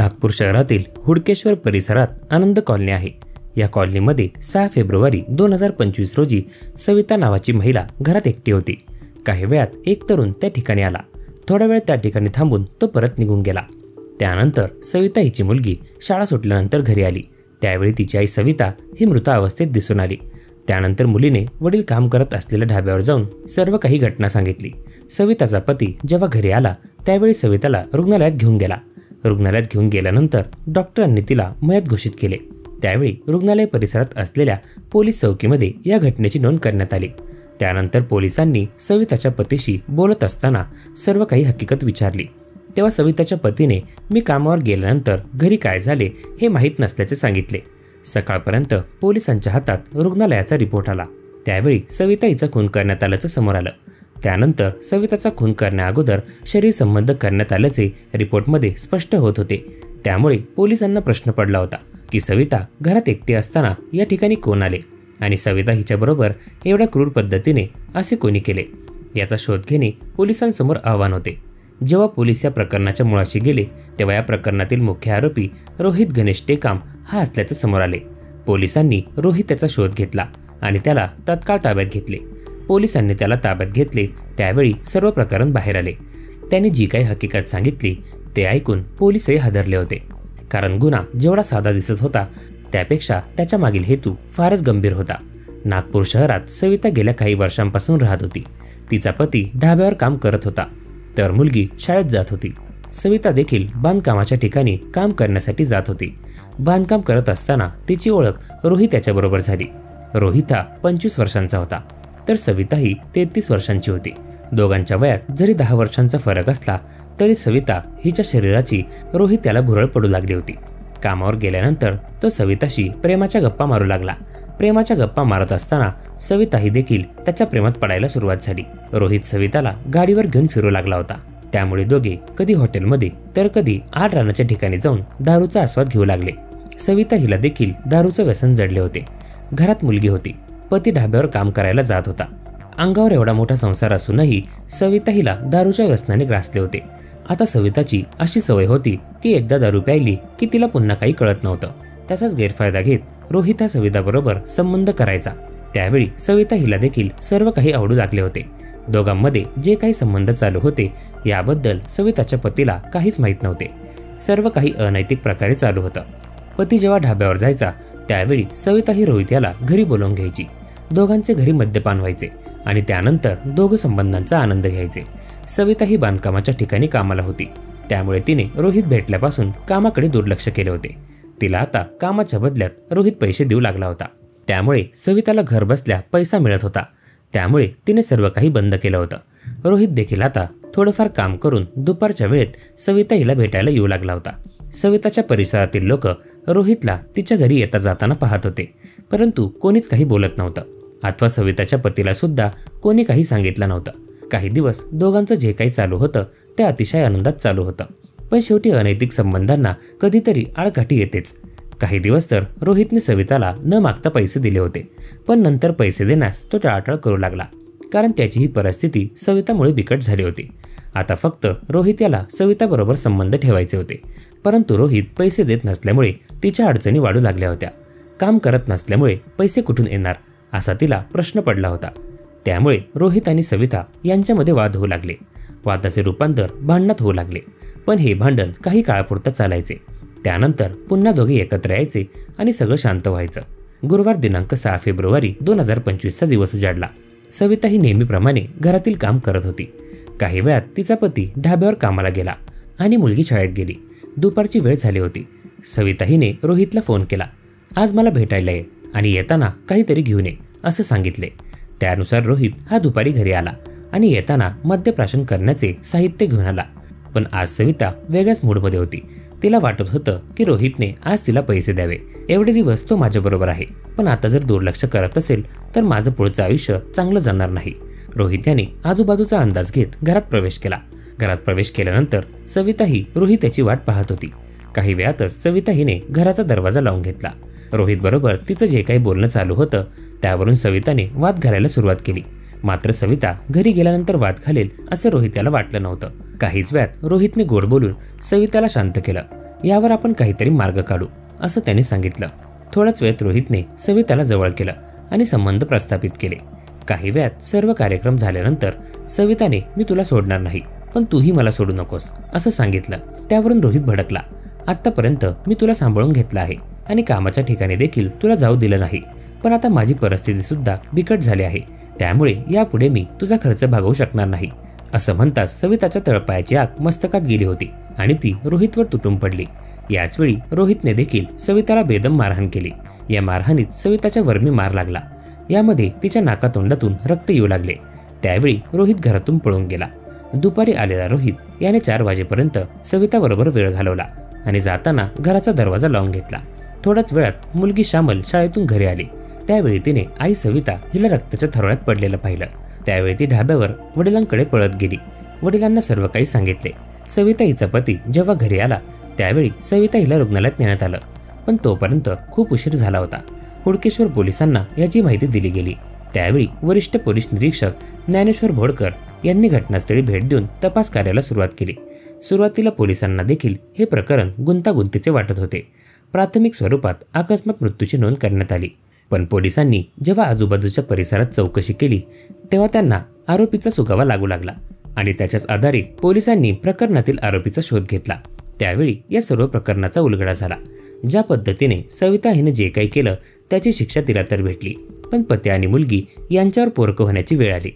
नागपूर शहरातील हुडकेश्वर परिसरात आनंद कॉलनी आहे। या कॉलनीमध्ये 6 फेब्रुवारी 2025 रोजी सविता नावाची महिला घरात एकटी होती। काही वेळात एक तरुण त्या ठिकाणी आला। थोडा वेळ त्या ठिकाणी थांबून तो परत निघून गेला। त्यानंतर सविता हिची मुलगी शाळा सुटल्यानंतर घरी आली। त्यावेळी तिची आई सविता ही मृत अवस्थेत दिसून आली। त्यानंतर मुलीने वडील काम करत असलेल्या ढाब्यावर जाऊन सर्व काही घटना सांगितली। सविताचा पती जेव्हा घरी आला त्यावेळी सविताला रुग्णालयात घेऊन गेला। रुग्णालयात घेऊन गेल्यानंतर डॉक्टरांनी तिला मयत घोषित केले। त्यावेळी रुग्णालय परिसरात असलेल्या पोलीस चौकीमध्ये या घटनेची नोंद करण्यात आली। त्यानंतर पोलिसांनी सविताच्या पतीशी बोलत असताना सर्व काही हकीकत विचारली। तेव्हा सविताच्या पतीने मी कामावर गेल्यानंतर घरी काय झाले हे माहीत नसल्याचे सांगितले। सकाळपर्यंत पोलिसांच्या हातात रुग्णालयाचा रिपोर्ट आला। त्यावेळी सविता हिचा खून करण्यात आल्याचं समोर आलं। त्यानंतर सविताचा खून करण्याअगोदर शरीर संबंध करण्यात आल्याचे रिपोर्टमध्ये स्पष्ट होत होते। त्यामुळे पोलिसांना प्रश्न पडला होता की सविता घरात एकटी असताना या ठिकाणी कोण आले आणि सविता हिच्याबरोबर एवढ्या क्रूर पद्धतीने असे कोणी केले याचा शोध घेणे पोलिसांसमोर आव्हान होते। जेव्हा पोलीस या प्रकरणाच्या मुळाशी गेले तेव्हा या प्रकरणातील मुख्य आरोपी रोहित गणेश टेकाम हा असल्याचे समोर आले। पोलिसांनी रोहितचा शोध घेतला आणि त्याला तत्काळ ताब्यात घेतले। पोलिसांनी त्याला ताब्यात घेतले त्यावेळी सर्व प्रकरण बाहेर आले। त्यांनी जी काही हकीकत सांगितली ते ऐकून पोलीसही हादरले होते, कारण गुन्हा जेवढा साधा दिसत होता त्यापेक्षा त्याच्या मागील हेतू फारच गंभीर होता। नागपूर शहरात सविता गेल्या काही वर्षांपासून राहत होती। तिचा पती ढाब्यावर काम करत होता तर मुलगी शाळेत जात होती। सविता देखील बांधकामाच्या ठिकाणी काम करण्यासाठी जात होती। बांधकाम करत असताना तिची ओळख रोहित याच्याबरोबर झाली। रोहित हा 25 वर्षांचा होता तर सविता ही 33 वर्षांची होती। दोघांच्या वयात जरी 10 वर्षांचा फरक असला तरी सविता हिच्या शरीराची रोहित याला भुरळ पडू लागली होती। कामावर गेल्यानंतर तो सविताशी प्रेमाच्या गप्पा मारू लागला। प्रेमाच्या गप्पा मारत असताना सविताही देखील त्याच्या प्रेमात पडायला सुरुवात झाली। रोहित सविताला गाडीवर घेऊन फिरू लागला होता। त्यामुळे दोघे कधी हॉटेलमध्ये तर कधी आड रानाच्या ठिकाणी जाऊन दारूचा आस्वाद घेऊ लागले। सविता हिला देखील दारूचं व्यसन जडले होते। घरात मुलगी होती। पती ढाब्यावर काम करायला जात होता। अंगावर एवढा मोठा संसार असूनही सविता हिला दारूच्या व्यसनाने ग्रासले होते। आता सविताची अशी सवय होती की एकदा दारू प्यायली की तिला पुन्हा काही कळत नव्हतं। त्याचाच गैरफायदा घेत रोहित हा सविताबरोबर संबंध करायचा। त्यावेळी सविता हिला देखील सर्व काही आवडू लागले होते। दोघांमध्ये जे काही संबंध चालू होते याबद्दल सविताच्या पतीला काहीच माहीत नव्हते। सर्व काही अनैतिक प्रकारे चालू होतं। पती जेव्हा ढाब्यावर जायचा त्यावेळी सविता ही रोहित याला घरी बोलावून घ्यायची। दोघांचे घरी मद्यपान व्हायचे आणि त्यानंतर दोघं संबंधांचा आनंद घ्यायचे। सविता ही बांधकामाच्या ठिकाणी कामाला होती, त्यामुळे तिने रोहित भेटल्यापासून कामाकडे दुर्लक्ष केले होते। तिला आता कामाच्या बदल्यात रोहित पैसे देऊ लागला होता। त्यामुळे सविताला घर बसल्या पैसा मिळत होता। त्यामुळे तिने सर्व काही बंद केलं होतं। रोहित देखील आता थोडंफार काम करून दुपारच्या वेळेत सविता हिला भेटायला येऊ लागला होता। सविताच्या परिसरातील लोक रोहितला तिच्या घरी येता जाताना पाहत होते, परंतु कोणीच काही बोलत नव्हतं। अथवा सविताच्या पतीला सुद्धा कोणी काही सांगितलं नव्हतं। काही दिवस दोघांचं जे काही चालू होतं ते अतिशय आनंदात चालू होतं, पण शेवटी अनैतिक संबंधांना कधीतरी आळकाठी येतेच। काही दिवस तर रोहितने सविताला न मागता पैसे दिले होते, पण नंतर पैसे देण्यास तो टाळाटाळ करू लागला, कारण त्याची ही परिस्थिती सवितामुळे बिकट झाली होती। आता फक्त रोहित याला सविताबरोबर संबंध ठेवायचे होते, परंतु रोहित पैसे देत नसल्यामुळे तिच्या अडचणी वाढू लागल्या होत्या। काम करत नसल्यामुळे पैसे कुठून येणार असा तिला प्रश्न पडला होता। त्यामुळे रोहित आणि सविता यांच्यामध्ये वाद होऊ लागले। वादाचे रूपांतर भांडणात होऊ लागले, पण हे भांडण काही काळापुरतं चालायचे। त्यानंतर पुन्हा दोघे एकत्र यायचे आणि सगळं शांत व्हायचं। गुरुवार दिनांक 6 फेब्रुवारी 2025 दिवस उजाडला। सविता ही नेहमीप्रमाणे घरातील काम करत होती। काही वेळात तिचा पती ढाब्यावर कामाला गेला आणि मुलगी शाळेत गेली। दुपारची वेळ झाली होती। सविता हिने रोहितला फोन केला, आज मला भेटायला ये आणि येताना काहीतरी घेऊन ये असं सांगितले। त्यानुसार रोहित हा दुपारी घरी आला आणि येताना मद्यप्राशन करण्याचे साहित्य घेऊन आला। पण आज सविता वेगळ्याच मूडमध्ये होती। तिला वाटत होतं की रोहितने आज तिला पैसे द्यावे। एवढे दिवस तो माझ्याबरोबर आहे, पण आता जर दुर्लक्ष करत असेल तर माझं पुढचं आयुष्य चांगलं जाणार नाही। रोहित याने आजूबाजूचा अंदाज घेत घरात प्रवेश केला। घरात प्रवेश केल्यानंतर सविता ही रोहित याची वाट पाहत होती। काही वेळातच सविता हिने घराचा दरवाजा लावून घेतला। रोहित बरोबर तिचं जे काही बोलणं चालू होतं त्यावरून सविताने वाद घालायला सुरुवात केली। मात्र सविता घरी गेल्यानंतर वाद घालेल असं रोहित याला वाटलं नव्हतं। काहीच वेळात रोहितने गोड बोलून सविताला शांत केलं। यावर आपण काहीतरी मार्ग काढू, असं त्याने सांगितलं. थोड्याच वेळात रोहितने सविताला जवळ केलं आणि संबंध प्रस्थापित केले. काही वेळात सर्व कार्यक्रम झाल्यानंतर सविताने मी तुला सोडणार नाही, पण तूही मला सोडू नकोस, असं सांगितलं. त्यावरून रोहित भडकला. आतापर्यंत मी तुला सांभाळून घेतलं आहे आणि कामाच्या ठिकाणी देखील तुला जाऊ दिलं नाही, पण आता माझी परिस्थिती सुद्धा बिकट झाली आहे, त्यामुळे यापुढे मी तुझा खर्च भागवू शकणार नाही, असं म्हणताच सविताच्या तळपायाची आग मस्तकात गेली होती आणि ती रोहितवर तुटून पडली. याचवेळी रोहितने देखील सविताला बेदम मारहाण केली. या मारहाणीत सविताच्या वर्मी मार लागला. यामध्ये तिच्या नाकातोंडातून रक्त येऊ लागले. त्यावेळी रोहित घरातून पळून गेला. दुपारी आलेला रोहित याने 4 वाजेपर्यंत सविताबरोबर वेळ घालवला आणि जाताना घराचा दरवाजा लावून घेतला. थोड्याच वेळात मुलगी श्यामल शाळेतून घरी आली. त्यावेळी तिने आई सविता हिला रक्ताच्या थरोळ्यात पडलेलं पाहिलं. त्यावेळी ती ढाब्यावर वडिलांकडे पळत गेली. वडिलांना सर्व काही सांगितले. सविता हिचा पती जेव्हा घरी आला त्यावेळी सविता हिला रुग्णालयात नेण्यात आलं, पण तोपर्यंत खूप उशीर झाला होता. हुडकेश्वर पोलिसांना याची माहिती दिली गेली. त्यावेळी वरिष्ठ पोलीस निरीक्षक ज्ञानेश्वर भोडकर यांनी घटनास्थळी भेट देऊन तपास कार्याला सुरुवात केली. सुरुवातीला पोलिसांना देखील हे प्रकरण गुंतागुंतीचे वाटत होते. प्राथमिक स्वरूपात अकस्मात मृत्यूची नोंद करण्यात आली, पण पोलिसांनी जेव्हा आजूबाजूच्या परिसरात चौकशी केली तेव्हा त्यांना आरोपीचा सुगावा लागू लागला आणि त्याच्याच आधारे पोलिसांनी प्रकरणातील आरोपीचा शोध घेतला. त्यावेळी या सर्व प्रकरणाचा उलगडा झाला. ज्या पद्धतीने सविता हिने जे काही केलं त्याची शिक्षा तिला तर भेटली, पण पती आणि मुलगी यांच्यावर पोरकं होण्याची वेळ आली.